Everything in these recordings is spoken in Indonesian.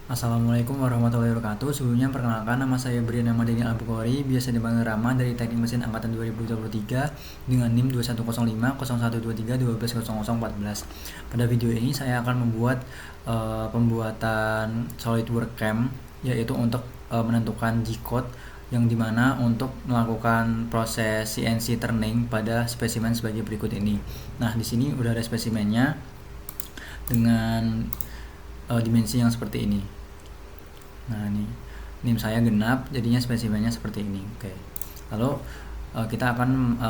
Assalamualaikum warahmatullahi wabarakatuh. Sebelumnya perkenalkan, nama saya Brian Ahmadini Al-Bukhari, biasa dipanggil Rama, dari Teknik Mesin Angkatan 2023 dengan NIM 2105 0123 120014. Pada video ini saya akan membuat pembuatan SolidWorks Cam, yaitu untuk menentukan G-code yang dimana untuk melakukan proses CNC turning pada spesimen sebagai berikut ini. Nah, di sini udah ada spesimennya dengan dimensi yang seperti ini. Nah, ini NIM saya genap, jadinya spesimennya seperti ini. Oke. Lalu kita akan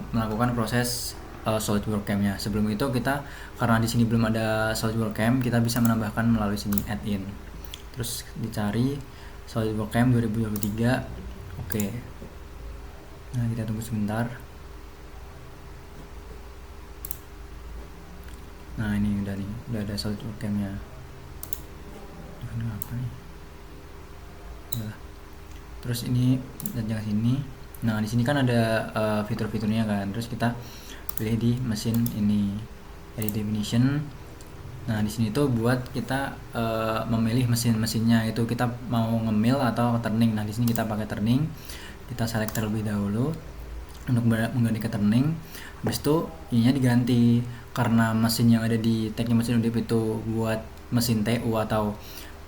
melakukan proses SolidWorks Cam-nya. Sebelum itu kita, karena di sini belum ada SolidWorks Cam, kita bisa menambahkan melalui sini add-in. Terus dicari SolidWorks Cam 2023. Oke. Nah, kita tunggu sebentar. Nah, ini udah ada SolidWorks Cam-nya. Apa nih? Nah, terus ini jangan sini. Nah, di sini kan ada fitur-fiturnya kan. Terus kita pilih di mesin ini, edit definition. Nah, di sini tuh buat kita memilih mesinnya, itu kita mau ngemil atau turning. Nah, di sini kita pakai turning. Kita select terlebih dahulu untuk mengganti ke turning. Habis itu ininya diganti, karena mesin yang ada di teknik mesin Undip itu buat mesin TU atau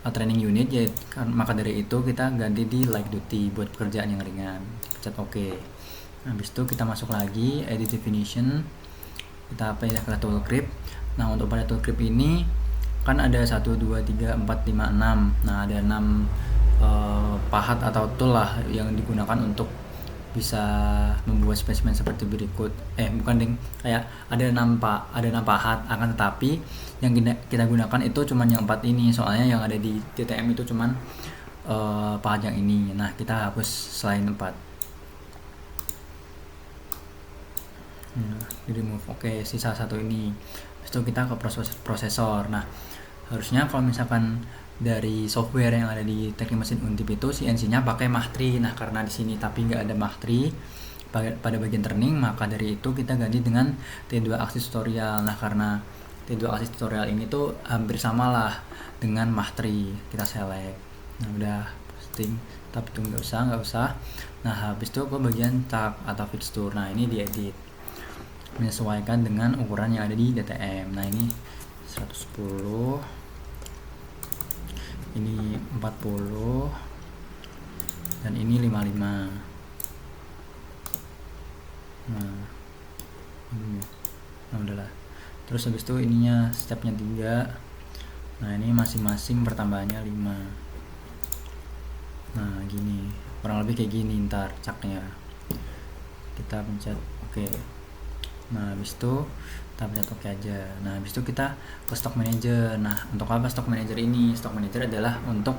training unit ya, maka dari itu kita ganti di light duty buat pekerjaan yang ringan. Pencet OK. Habis itu kita masuk lagi edit definition, kita pindah ke tool grip. Nah, untuk pada tool grip ini kan ada 1 2 3 4 5 6. Nah, ada 6 pahat atau tool lah yang digunakan untuk bisa membuat spesimen seperti berikut. Bukan ding, kayak ada 6 pahat, akan tetapi yang kita gunakan itu cuman yang 4 ini, soalnya yang ada di TTM itu cuman pahat yang ini. Nah, kita hapus selain 4. Di remove. Oke, sisa satu ini. Habis itu kita ke prosesor. Nah, harusnya kalau misalkan dari software yang ada di teknik mesin Undip itu CNC-nya pakai Mahtri. Nah, karena di sini tapi nggak ada Mahtri pada bagian turning, maka dari itu kita ganti dengan T2 axis tutorial. Nah, karena T2 axis tutorial ini tuh hampir sama lah dengan Mahtri. Kita select. Nah, udah posting, tapi itu nggak usah. Nah, habis itu ke bagian tab atau fixture. Nah, ini diedit, menyesuaikan dengan ukuran yang ada di DTM. Nah, ini 110, ini 40, dan ini 55. Nah, udahlah. Terus habis itu ininya stepnya 3. Nah, ini masing-masing pertambahannya 5. Nah, gini, kurang lebih kayak gini ntar caknya. Kita pencet OK. Nah, habis itu kita pencet OK aja. Nah, habis itu kita ke stock manager. Nah, untuk apa stock manager ini? Stock manager adalah untuk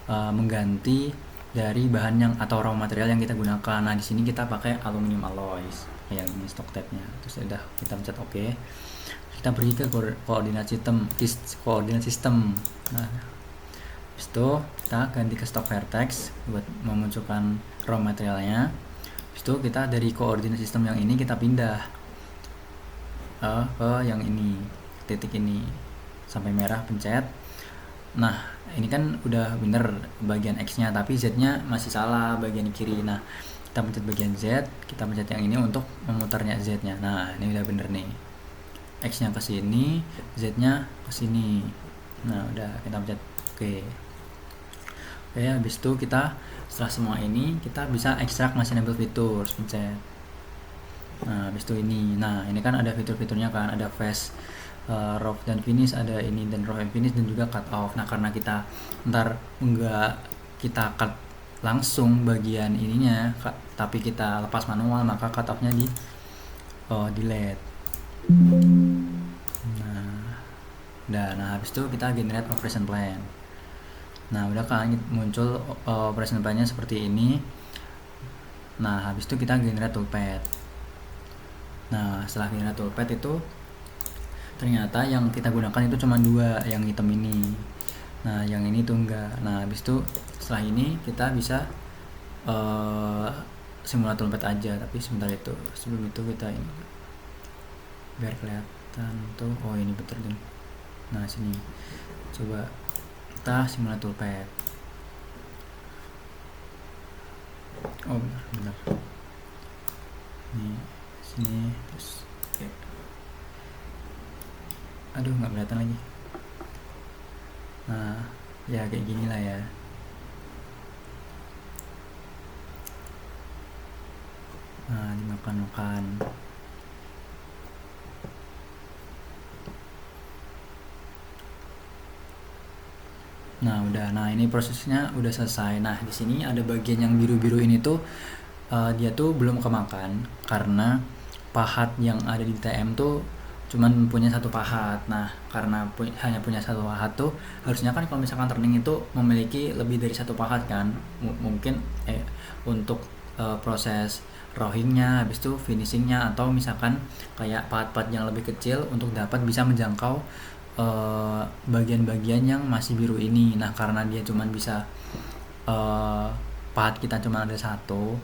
mengganti dari bahan yang atau raw material yang kita gunakan. Nah, di sini kita pakai aluminium alloys kayak ini stock tab-nya. Terus udah kita pencet OK. Kita pergi ke koordinat sistem. Nah, habis itu kita ganti ke stock vertex buat memunculkan raw materialnya. Habis itu kita dari koordinat sistem yang ini kita pindah ke yang ini, titik ini sampai merah, pencet. Nah, ini kan udah bener bagian X nya, tapi Z nya masih salah bagian kiri. Nah, kita pencet bagian Z, kita pencet yang ini untuk memutarnya Z nya. Nah, ini udah bener nih, X nya ke sini, Z nya ke sini. Nah, udah kita pencet OK. Oke, habis itu kita setelah semua ini kita bisa ekstrak machinable features, pencet. Nah, habis itu ini. Nah, ini kan ada fitur-fiturnya kan, ada fast, rough dan finish, ada ini dan rough and finish, dan juga cut off. Nah, karena kita ntar enggak kita cut langsung bagian ininya, tapi kita lepas manual, maka cut off-nya di delete. Nah, habis itu kita generate operation plan. Nah, udah kan muncul operation plan-nya seperti ini. Nah, habis itu kita generate toolpath. Nah, setelah generate toolpath itu ternyata yang kita gunakan itu cuma 2, yang hitam ini. Nah, yang ini tuh enggak. Nah, habis itu setelah ini kita bisa simulator toolpath aja, tapi sebentar itu. Sebelum itu kita ini biar kelihatan tuh, oh ini betul deh. Nah, sini coba kita simulator path. Oh benar, nih sini terus oke. Aduh nggak kelihatan lagi. Nah ya kayak gini lah ya. Nah dimakan-makan. Nah udah, nah ini prosesnya udah selesai. Nah di sini ada bagian yang biru-biru ini tuh dia tuh belum kemakan karena pahat yang ada di TM tuh cuman punya satu pahat. Nah karena hanya punya satu pahat tuh harusnya kan kalau misalkan turning itu memiliki lebih dari satu pahat kan. Mungkin untuk proses rohingnya, habis itu finishingnya, atau misalkan kayak pahat-pahat yang lebih kecil untuk dapat bisa menjangkau bagian-bagian yang masih biru ini. Nah karena dia cuman bisa pahat kita cuma ada satu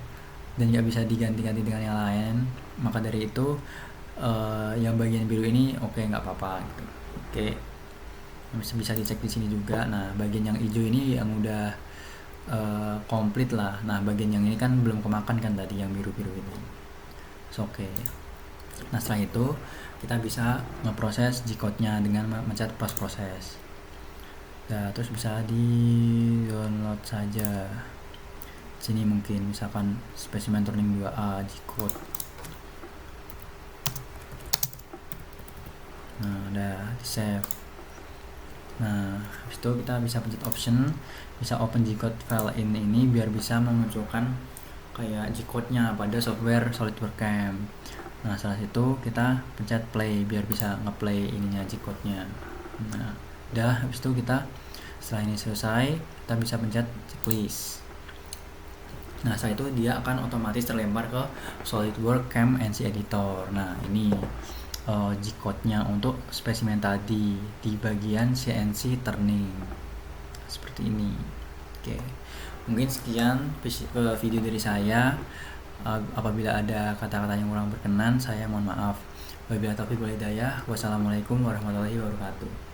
dan nggak bisa diganti-ganti dengan yang lain, maka dari itu yang bagian biru ini oke, nggak apa-apa gitu. Oke, bisa dicek di sini juga. Nah bagian yang hijau ini yang udah komplit lah. Nah bagian yang ini kan belum kemakan kan tadi yang biru-biru ini. So, oke. Nah setelah itu kita bisa ngeproses G-code-nya dengan mencet plus proses. Nah terus bisa di download saja. Sini mungkin misalkan spesimen turning 2A G-code. Nah udah di save. Nah habis itu kita bisa pencet option, bisa open G-code file ini biar bisa memunculkan kayak G-code-nya pada software SolidWorks CAM. Nah setelah itu kita pencet play biar bisa ngeplay ininya G-code-nya. Nah udah, habis itu kita setelah ini selesai kita bisa pencet checklist. Nah setelah itu dia akan otomatis terlempar ke SolidWorks CAM NC Editor. Nah ini G-code-nya untuk spesimen tadi di bagian CNC turning seperti ini. Oke, mungkin sekian video dari saya. Apabila ada kata-kata yang kurang berkenan, saya mohon maaf. Wabillahi taufiq wal hidayah. Wassalamualaikum warahmatullahi wabarakatuh.